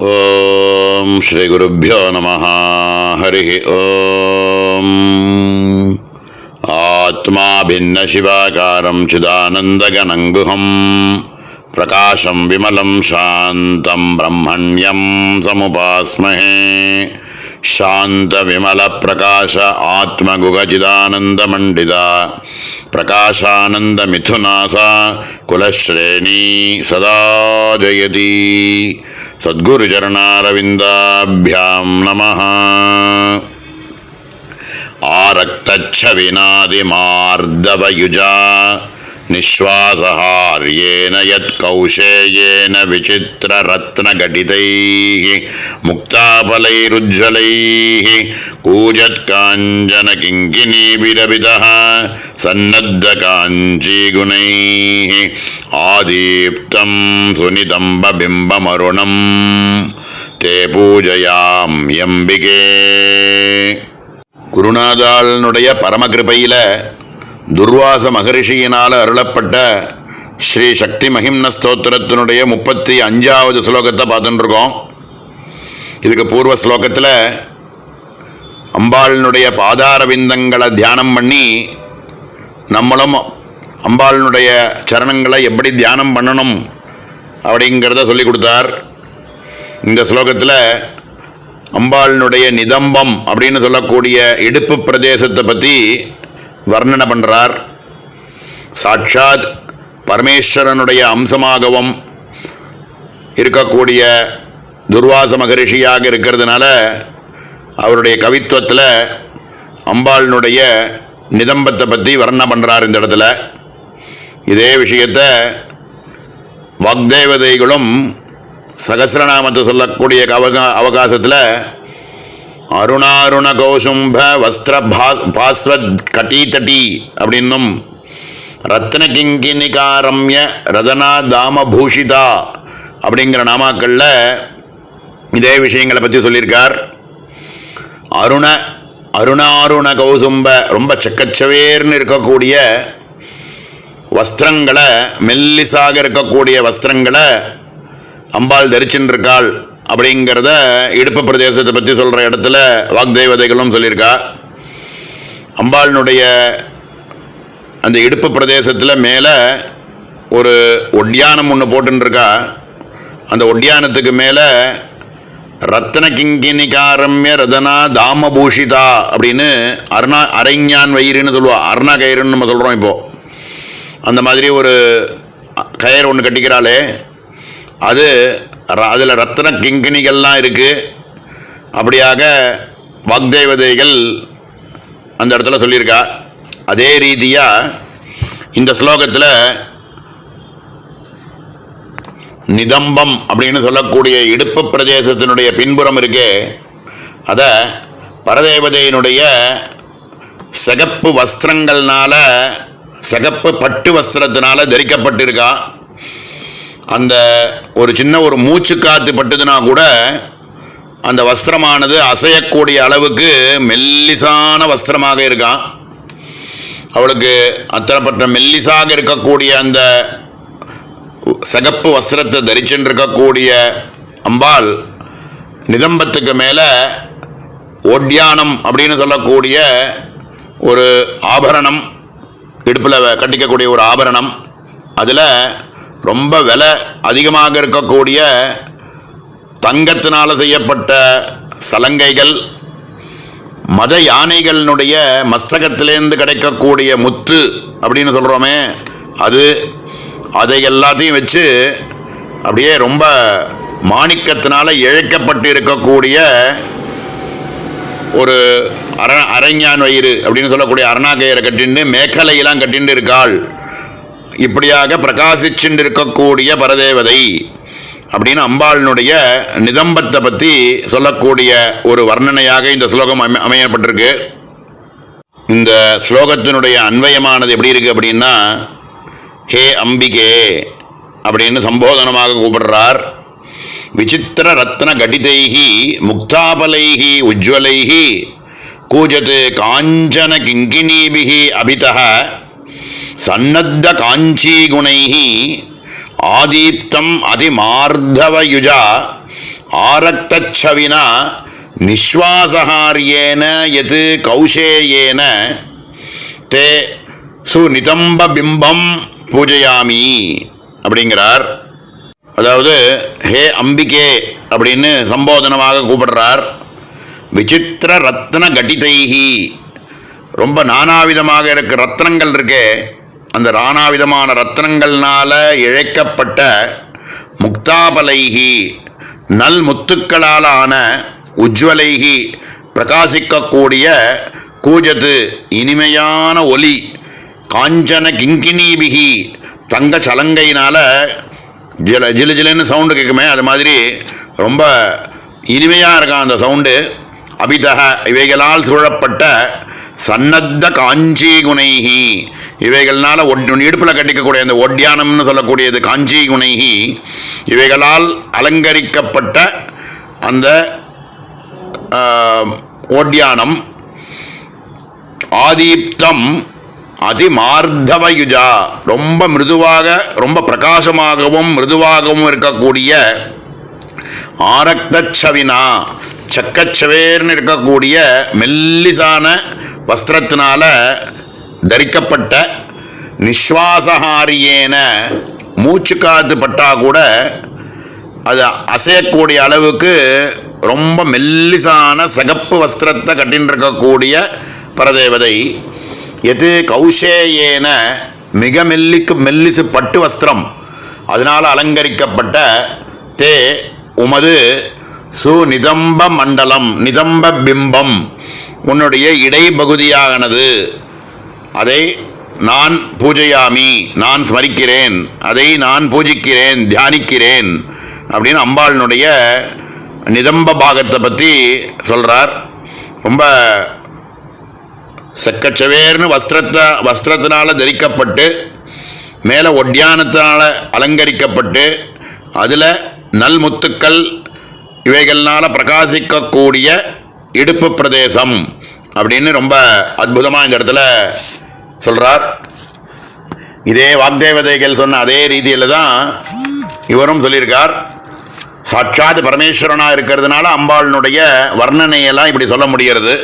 ஓம் ஸ்ரீ குருப்யோ நமः. ஹரி ஓம். ஆத்மா பின்ன சிவாகாரம் சிதானந்தகனங்குஹம் பிரகாசம் விமலம் சாந்தம் பிரம்மண்யம் சமுபாஸ்மஹே. சாந்த விமல பிரகாச ஆத்மகுகஜிதானந்தமண்டிதா பிரகாசானந்த மிதுனாசா குலஸ்ரேணி சதா ஜயதி. சத்குருச்சரணாரவிந்தாभ्यां நமः. ஆரக்தச்சவினாதிமார்தவயுஜா நிஸ்வாசஹார்யேன யத் கௌஷேயேன விசித்திரரத்னகடிதைः முக்தாபலைருஜ்ஜலைः கூஜத்காஞ்சன கிங்கினீபிரபிதः சன்னத்தகாஞ்சீகுணைः ஆதீப்தம் சுனிதம்பபிம்பமருணம் தே பூஜயாம்யம்பிகே. குருநாதாளனுடைய பரமகிருபையில துர்வாச மகரிஷியினால் அருளப்பட்ட ஸ்ரீ சக்தி மகிம்ன ஸ்தோத்திரத்தினுடைய 35வது ஸ்லோகத்தை பார்த்துட்டு இருக்கோம். இதுக்கு பூர்வ ஸ்லோகத்தில் அம்பாளினுடைய பாதாரவிந்தங்களை தியானம் பண்ணி நம்மளும் அம்பாளினுடைய சரணங்களை எப்படி தியானம் பண்ணணும் அப்படிங்கிறத சொல்லி கொடுத்தார். இந்த ஸ்லோகத்தில் அம்பாளினுடைய நிதம்பம் அப்படின்னு சொல்லக்கூடிய இடுப்பு பிரதேசத்தை பற்றி வர்ணனை பண்ணுறார். சாட்சாத் பரமேஸ்வரனுடைய அம்சமாகவும் இருக்கக்கூடிய துர்வாச மகரிஷியாக இருக்கிறதுனால அவருடைய கவித்துவத்தில் அம்பாளினுடைய நிதம்பத்தை பற்றி வர்ணனை பண்ணுறார். இந்த இடத்துல இதே விஷயத்தை வாக்தேவதைகளும் சகசிரநாமத்தை சொல்லக்கூடிய அவகாசத்தில் அருணாருண கௌசும்ப வஸ்திர பாஸ்வத் கட்டீதட்டி அப்படின்னும் ரத்ன கிங்கினிகாரம்ய ரதனா தாம பூஷிதா அப்படிங்கிற நாமாக்களில் இதே விஷயங்களை பற்றி சொல்லியிருக்கார். அருணாருண கௌசும்ப ரொம்ப செக்கச்சவேர்னு இருக்கக்கூடிய வஸ்திரங்களை, மெல்லிசாக இருக்கக்கூடிய வஸ்திரங்களை அம்பாள் தரிச்சுன்னு இருக்காள் அப்படிங்கிறத இடுப்பு பிரதேசத்தை பற்றி சொல்கிற இடத்துல வாக்தேவதைகளும் சொல்லியிருக்கா. அம்பாளினுடைய அந்த இடுப்பு பிரதேசத்தில் மேலே ஒரு ஒட்டியானம் ஒன்று போட்டுருக்கா. அந்த ஒட்டியானத்துக்கு மேலே ரத்ன கிங்கினிகாரம்ய ரதனா தாமபூஷிதா அப்படின்னு அரைஞான் வயிறுன்னு சொல்லுவா. அருணா கயிறுன்னு நம்ம சொல்கிறோம். இப்போது அந்த மாதிரி ஒரு கயிறு ஒன்று கட்டிக்கிறாளே, அதில் ரத்ன கிங்கிணிகள்லாம் இருக்குது. அப்படியாக வாக்தேவதைகள் அந்த இடத்துல சொல்லியிருக்கா. அதே ரீதியாக இந்த ஸ்லோகத்தில் நிதம்பம் அப்படின்னு சொல்லக்கூடிய இடுப்பு பிரதேசத்தினுடைய பின்புறம் இருக்கே, அதை பரதேவதையினுடைய சிகப்பு வஸ்திரங்கள்னால, சிகப்பு பட்டு வஸ்திரத்தினால தரிக்கப்பட்டிருக்கா. அந்த ஒரு சின்ன ஒரு மூச்சு காற்று பட்டுதுன்னா கூட அந்த வஸ்திரமானது அசையக்கூடிய அளவுக்கு மெல்லிசான வஸ்திரமாக இருக்கான். அவளுக்கு அத்தனைப்பட்ட மெல்லிசாக இருக்கக்கூடிய அந்த சிகப்பு வஸ்திரத்தை தரிச்சுட்டு இருக்கக்கூடிய அம்பாள் நிதம்பத்துக்கு மேலே ஒட்டியானம் அப்படின்னு சொல்லக்கூடிய ஒரு ஆபரணம், இடுப்பில் கட்டிக்கக்கூடிய ஒரு ஆபரணம், அதில் ரொம்ப விலை அதிகமாக இருக்கக்கூடிய தங்கத்தினால் செய்யப்பட்ட சலங்கைகள், மத யானைகளினுடைய மஸ்தகத்திலேருந்து கிடைக்கக்கூடிய முத்து அப்படின்னு சொல்கிறோமே, அதை எல்லாத்தையும் வச்சு அப்படியே ரொம்ப மாணிக்கத்தினால் இழைக்கப்பட்டு இருக்கக்கூடிய ஒரு அரைஞான் வயிறு அப்படின்னு சொல்லக்கூடிய அரணா கயிறை கட்டிண்டு மேக்கலையெல்லாம் கட்டிண்டு இருக்காள். இப்படியாக பிரகாசிச்சுட்டு இருக்கக்கூடிய பரதேவதை அப்படின்னு அம்பாளினுடைய நிதம்பத்தை பற்றி சொல்லக்கூடிய ஒரு வர்ணனையாக இந்த ஸ்லோகம் அமையப்பட்டிருக்கு. இந்த ஸ்லோகத்தினுடைய அன்வயமானது எப்படி இருக்குது அப்படின்னா, ஹே அம்பிகே அப்படின்னு சம்போதனமாக கூப்பிடுறார். விசித்திர ரத்ன கடிதைஹி முக்தாபலைஹி உஜ்வலைஹி கூஜத் காஞ்சன கிங்கினீபிஹி அபிதஹ சன்னத்த காஞ்சீகுணைஹி ஆதீப்தம் அதிமார்தவயுஜா ஆரக்தச்சவினா நிஸ்வாசஹாரியேன யத் கௌஷேயேன தே சுநிதம்ப பிம்பம் பூஜையாமி அப்படிங்கிறார். அதாவது ஹே அம்பிகே அப்படின்னு சம்போதனமாக கூப்பிடுறார். விசித்திர ரத்ன கட்டிதைஹி, ரொம்ப நானாவிதமாக இருக்க ரத்னங்கள் இருக்கே, அந்த நானாவிதமான ரத்னங்கள்னால இழைக்கப்பட்ட முக்தாபலைஹி, நல் முத்துக்களால் ஆன உஜ்வலைஹி, பிரகாசிக்கக்கூடிய கூஜத்து இனிமையான ஒலி, காஞ்சன கிங்கினீபிகி, தங்க சலங்கையினால் ஜிலு ஜிலுன்னு சவுண்டு கேட்குமே, அது மாதிரி ரொம்ப இனிமையாக இருக்கான் அந்த சவுண்டு. அபிதக, இவைகளால் சூழப்பட்ட சன்னத்த காஞ்சி குணைஹி, இவைகள்னால இடுப்பில் கட்டிக்கக்கூடிய அந்த ஒட்டியானம்னு சொல்லக்கூடியது காஞ்சி குணைஹி, இவைகளால் அலங்கரிக்கப்பட்ட அந்த ஓட்டியானம். ஆதீப்தம் அதிமார்தவயுஜா, ரொம்ப மிருதுவாக, ரொம்ப பிரகாசமாகவும் மிருதுவாகவும் இருக்கக்கூடிய ஆரக்தச்சவினா, சக்கச்சவேர்னு இருக்கக்கூடிய மெல்லிசான வஸ்திரத்தினால தரிக்கப்பட்ட நிஸ்வாசஹாரியேன, மூச்சு காத்து பட்டா கூட அது அசையக்கூடிய அளவுக்கு ரொம்ப மெல்லிசான சகப்பு வஸ்திரத்தை கட்டின்னு இருக்கக்கூடிய பரதேவதை. எது கௌஷேயேன, மிக மெல்லிசு பட்டு வஸ்திரம், அதனால் அலங்கரிக்கப்பட்ட தே உமது சுநிதம்ப மண்டலம், நிதம்ப பிம்பம், உன்னுடைய இடைப்பகுதியானது, அதை நான் பூஜையாமி, நான் ஸ்மரிக்கிறேன், அதை நான் பூஜிக்கிறேன், தியானிக்கிறேன் அப்படின்னு அம்பாளினுடைய நிதம்ப பாகத்தை பற்றி சொல்கிறார். ரொம்ப செக்கச்சவேர்னு வஸ்திரத்தினால் தரிக்கப்பட்டு மேலே ஒட்டியானத்தினால் அலங்கரிக்கப்பட்டு அதில் நல்முத்துக்கள் இவைகள்னால் பிரகாசிக்கக்கூடிய இடுப்பு பிரதேசம் அப்படின்னு ரொம்ப அற்புதமாக இந்த இடத்துல சொல்கிறார். இதே வாக்தேவதைகள் சொன்ன அதே ரீதியில் தான் இவரும் சொல்லியிருக்கார். சாட்சாத் பரமேஸ்வரனாக இருக்கிறதுனால அம்பாளினுடைய வர்ணனையெல்லாம் இப்படி சொல்ல முடிகிறது.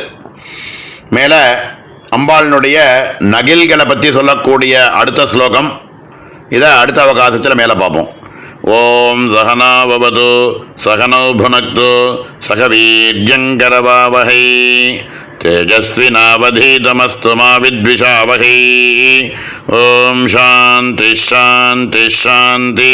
மேலே அம்பாளினுடைய நகில்களை பற்றி சொல்லக்கூடிய அடுத்த ஸ்லோகம், இதை அடுத்த அவகாசத்தில் மேலே பார்ப்போம். ஓம் சகனா பவது சகனௌ புனக்து சக வீர்யங்கரவாவஹை தேஜஸ்வினாவதீதமஸ்து மா வித்விஷாவஹை. ஓம் சாந்தி சாந்தி சாந்தி.